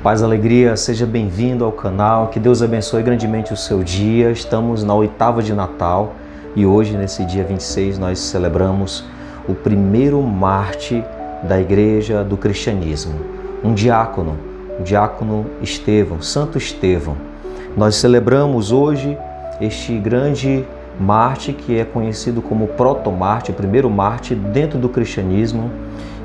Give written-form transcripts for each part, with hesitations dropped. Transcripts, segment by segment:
Paz, alegria, seja bem-vindo ao canal, que Deus abençoe grandemente o seu dia. Estamos na oitava de Natal e hoje, nesse dia 26, nós celebramos o primeiro mártir da igreja do cristianismo, um diácono, o diácono Estevão, Santo Estevão. Nós celebramos hoje este grande mártir que é conhecido como protomártir, o primeiro mártir dentro do cristianismo,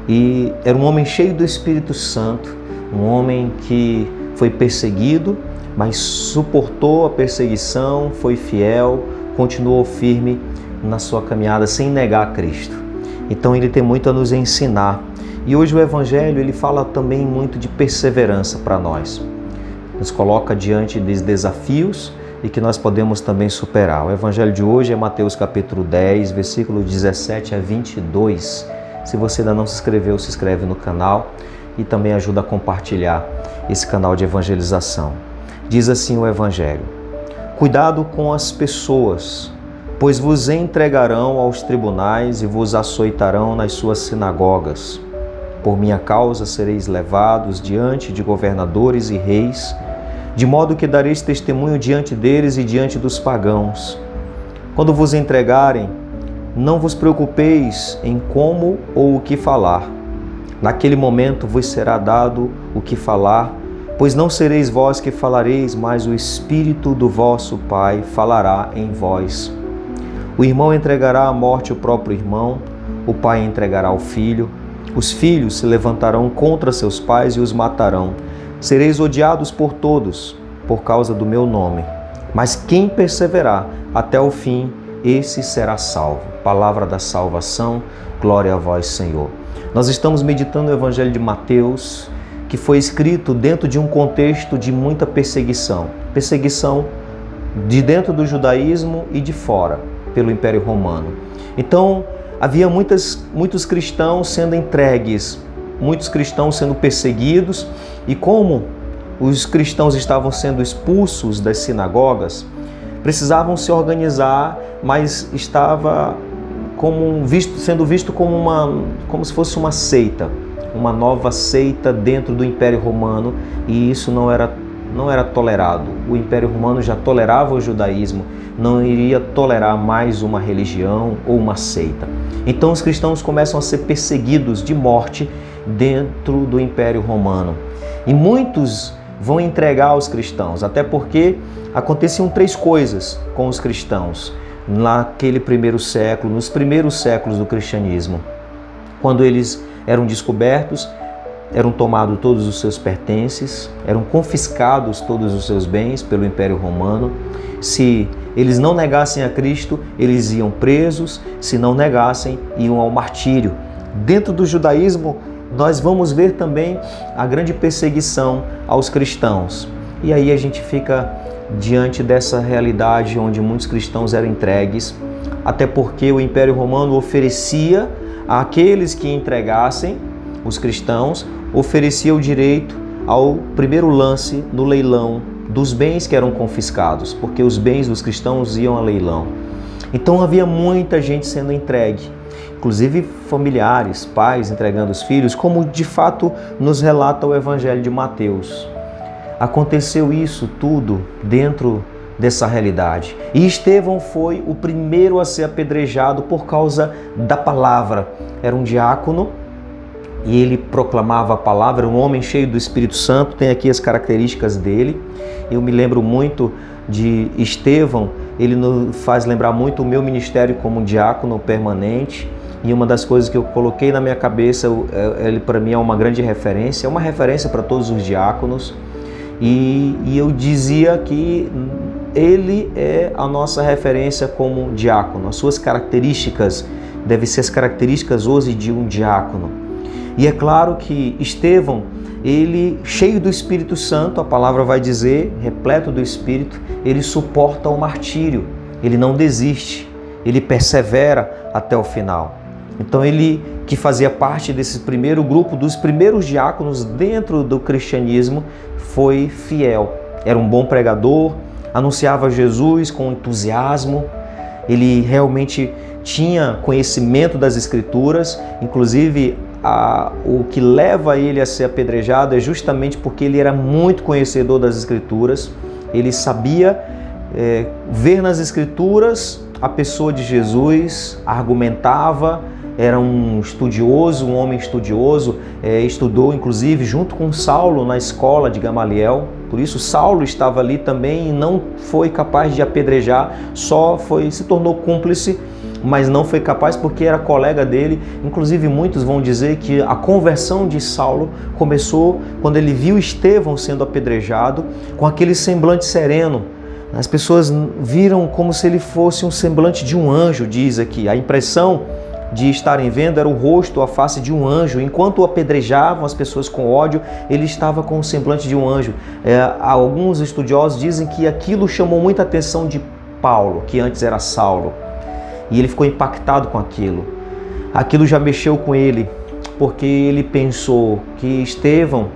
e era um homem cheio do Espírito Santo, um homem que foi perseguido, mas suportou a perseguição, foi fiel, continuou firme na sua caminhada sem negar a Cristo. Então ele tem muito a nos ensinar. E hoje o Evangelho ele fala também muito de perseverança para nós. Nos coloca diante de desafios e que nós podemos também superar. O Evangelho de hoje é Mateus capítulo 10, versículo 17 a 22. Se você ainda não se inscreveu, se inscreve no canal e também ajuda a compartilhar esse canal de evangelização. Diz assim o Evangelho: cuidado com as pessoas, pois vos entregarão aos tribunais e vos açoitarão nas suas sinagogas. Por minha causa sereis levados diante de governadores e reis, de modo que dareis testemunho diante deles e diante dos pagãos. Quando vos entregarem, não vos preocupeis em como ou o que falar. Naquele momento vos será dado o que falar, pois não sereis vós que falareis, mas o Espírito do vosso Pai falará em vós. O irmão entregará à morte o próprio irmão, o pai entregará ao filho, os filhos se levantarão contra seus pais e os matarão. Sereis odiados por todos, por causa do meu nome. Mas quem perseverar até o fim, esse será salvo. Palavra da salvação, glória a vós, Senhor. Nós estamos meditando o Evangelho de Mateus, que foi escrito dentro de um contexto de muita perseguição. Perseguição de dentro do judaísmo e de fora, pelo Império Romano. Então, havia muitos cristãos sendo entregues, muitos cristãos sendo perseguidos, e como os cristãos estavam sendo expulsos das sinagogas, precisavam se organizar, mas estava sendo visto como se fosse uma seita, uma nova seita dentro do Império Romano, e isso não era tolerado. O Império Romano já tolerava o judaísmo, não iria tolerar mais uma religião ou uma seita. Então os cristãos começam a ser perseguidos de morte dentro do Império Romano. E muitos vão entregar os cristãos, até porque aconteciam três coisas com os cristãos naquele primeiro século, nos primeiros séculos do cristianismo. Quando eles eram descobertos, eram tomados todos os seus pertences, eram confiscados todos os seus bens pelo Império Romano. Se eles não negassem a Cristo, eles iam presos, se não negassem, iam ao martírio. Dentro do judaísmo, nós vamos ver também a grande perseguição aos cristãos. E aí a gente fica diante dessa realidade onde muitos cristãos eram entregues, até porque o Império Romano oferecia àqueles que entregassem os cristãos, oferecia o direito ao primeiro lance no leilão dos bens que eram confiscados, porque os bens dos cristãos iam a leilão. Então havia muita gente sendo entregue, inclusive familiares, pais entregando os filhos, como de fato nos relata o Evangelho de Mateus. Aconteceu isso tudo dentro dessa realidade. E Estevão foi o primeiro a ser apedrejado por causa da palavra. Era um diácono e ele proclamava a palavra, um homem cheio do Espírito Santo. Tem aqui as características dele. Eu me lembro muito de Estevão, ele nos faz lembrar muito o meu ministério como diácono permanente. E uma das coisas que eu coloquei na minha cabeça, ele para mim é uma grande referência, é uma referência para todos os diáconos. E eu dizia que ele é a nossa referência como diácono. As suas características devem ser as características hoje de um diácono. E é claro que Estevão, ele cheio do Espírito Santo, a palavra vai dizer, repleto do Espírito, ele suporta o martírio, ele não desiste, ele persevera até o final. Então ele, que fazia parte desse primeiro grupo, dos primeiros diáconos dentro do cristianismo, foi fiel. Era um bom pregador, anunciava Jesus com entusiasmo, ele realmente tinha conhecimento das Escrituras, inclusive o que leva ele a ser apedrejado é justamente porque ele era muito conhecedor das Escrituras. Ele sabia ver nas Escrituras a pessoa de Jesus, argumentava, era um estudioso, um homem estudioso, estudou inclusive junto com Saulo na escola de Gamaliel. Por isso Saulo estava ali também e não foi capaz de apedrejar, se tornou cúmplice, mas não foi capaz porque era colega dele. Inclusive muitos vão dizer que a conversão de Saulo começou quando ele viu Estevão sendo apedrejado com aquele semblante sereno. As pessoas viram como se ele fosse um semblante de um anjo, diz aqui. A impressão de estarem vendo era o rosto, a face de um anjo. Enquanto o apedrejavam as pessoas com ódio, ele estava com o semblante de um anjo. Alguns estudiosos dizem que aquilo chamou muita atenção de Paulo, que antes era Saulo. E ele ficou impactado com aquilo. Aquilo já mexeu com ele, porque ele pensou que Estevão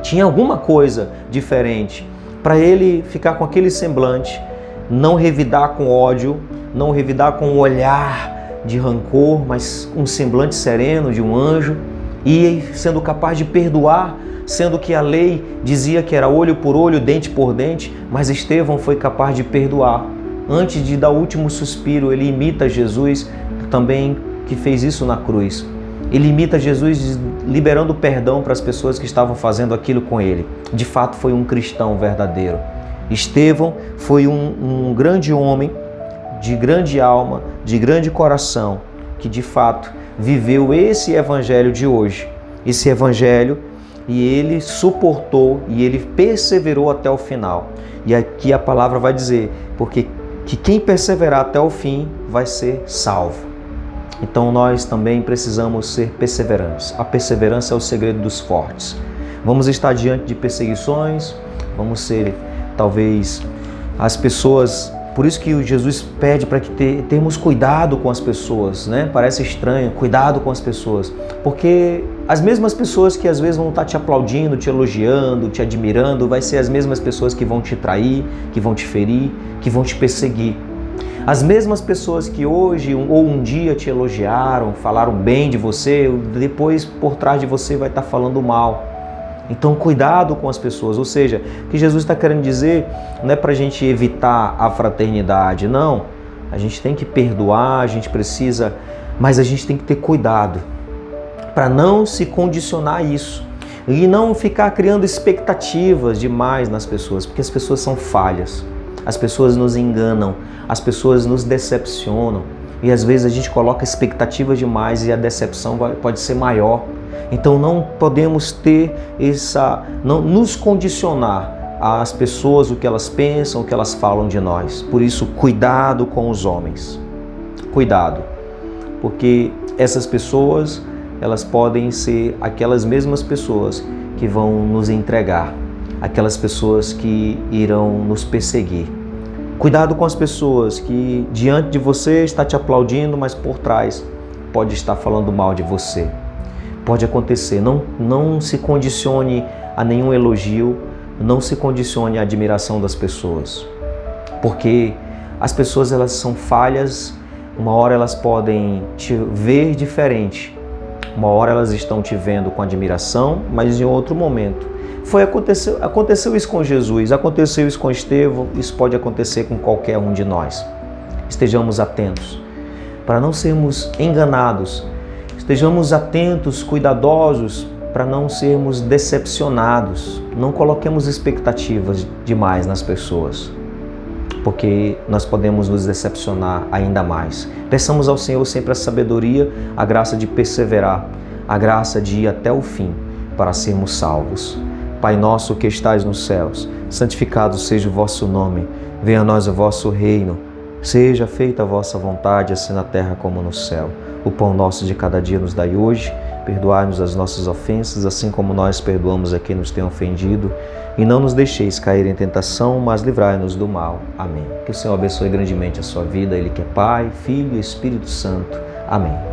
tinha alguma coisa diferente. Para ele ficar com aquele semblante, não revidar com ódio, não revidar com um olhar de rancor, mas um semblante sereno de um anjo, e sendo capaz de perdoar, sendo que a lei dizia que era olho por olho, dente por dente, mas Estevão foi capaz de perdoar. Antes de dar o último suspiro, ele imita Jesus também, que fez isso na cruz. Ele imita Jesus liberando perdão para as pessoas que estavam fazendo aquilo com ele. De fato, foi um cristão verdadeiro. Estevão foi um grande homem, de grande alma, de grande coração, que de fato viveu esse evangelho de hoje. Esse evangelho, e ele suportou e ele perseverou até o final. E aqui a palavra vai dizer, porque que quem perseverar até o fim vai ser salvo. Então nós também precisamos ser perseverantes. A perseverança é o segredo dos fortes. Vamos estar diante de perseguições, vamos ser talvez as pessoas. Por isso que Jesus pede para que tenhamos cuidado com as pessoas, né? Parece estranho, cuidado com as pessoas. Porque as mesmas pessoas que às vezes vão estar te aplaudindo, te elogiando, te admirando, vai ser as mesmas pessoas que vão te trair, que vão te ferir, que vão te perseguir. As mesmas pessoas que hoje ou um dia te elogiaram, falaram bem de você, depois por trás de você vai estar falando mal. Então cuidado com as pessoas, ou seja, o que Jesus está querendo dizer não é para a gente evitar a fraternidade, não. A gente tem que perdoar, a gente precisa, mas a gente tem que ter cuidado para não se condicionar a isso e não ficar criando expectativas demais nas pessoas, porque as pessoas são falhas, as pessoas nos enganam, as pessoas nos decepcionam e às vezes a gente coloca expectativas demais e a decepção pode ser maior. Então não podemos ter não nos condicionar às pessoas, o que elas pensam, o que elas falam de nós. Por isso, cuidado com os homens. Cuidado, porque essas pessoas, elas podem ser aquelas mesmas pessoas que vão nos entregar, aquelas pessoas que irão nos perseguir. Cuidado com as pessoas que diante de você está te aplaudindo, mas por trás pode estar falando mal de você. Pode acontecer, não se condicione a nenhum elogio, não se condicione à admiração das pessoas, porque as pessoas elas são falhas, uma hora elas podem te ver diferente, uma hora elas estão te vendo com admiração, mas em outro momento. Aconteceu isso com Jesus, aconteceu isso com Estevão, isso pode acontecer com qualquer um de nós. Estejamos atentos, para não sermos enganados. Estejamos atentos, cuidadosos, para não sermos decepcionados. Não coloquemos expectativas demais nas pessoas, porque nós podemos nos decepcionar ainda mais. Peçamos ao Senhor sempre a sabedoria, a graça de perseverar, a graça de ir até o fim, para sermos salvos. Pai nosso que estais nos céus, santificado seja o vosso nome. Venha a nós o vosso reino. Seja feita a vossa vontade, assim na terra como no céu. O pão nosso de cada dia nos dai hoje, perdoai-nos as nossas ofensas, assim como nós perdoamos a quem nos tem ofendido, e não nos deixeis cair em tentação, mas livrai-nos do mal. Amém. Que o Senhor abençoe grandemente a sua vida, Ele que é Pai, Filho e Espírito Santo. Amém.